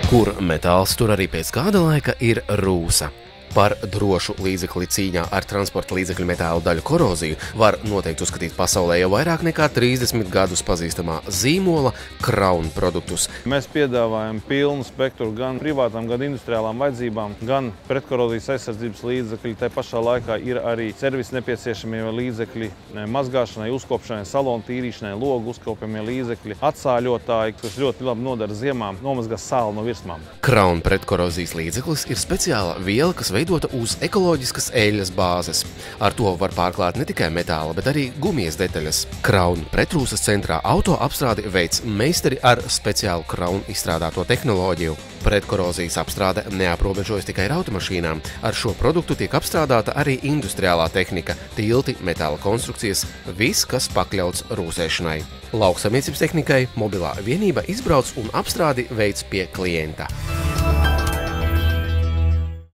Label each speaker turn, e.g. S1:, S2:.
S1: Kur metāls tur arī pēc kāda laika ir rūsa. Par drošu līdzekli cīņā ar transporta līdzekļu metālu daļu koroziju var noteikti uzskatīt pasaulē jau vairāk nekā 30 gadus pazīstamā zīmola Crown produktus.
S2: Mēs piedāvājam pilnu spektru gan privātām, gan industriālām vajadzībām, gan pretkorozijas aizsardzības līdzekļi. Tā pašā laikā ir arī servis nepieciešamie līdzekļi mazgāšanai, uzkopšanai, salonu tīrīšanai, logu uzkopjamie līdzekļi, atsāļotāji, kas ļoti labi nodara ziemā, nomazgā sāli no virsmām.
S1: Crown pretkorozijas līdzeklis ir speciāla viela, kas veidota uz ekoloģiskas eļļas bāzes. Ar to var pārklāt ne tikai metāla, bet arī gumijas detaļas. Crown pretrūsas centrā auto apstrādi veids meistari ar speciālu Crown izstrādāto tehnoloģiju. Pretkorozijas apstrāde neaprobežojas tikai ar automašīnām. Ar šo produktu tiek apstrādāta arī industriālā tehnika, tilti, metāla konstrukcijas, viss, kas pakļauts rūsēšanai. Lauksaimniecības tehnikai mobilā vienība izbrauc un apstrādi veids pie klienta.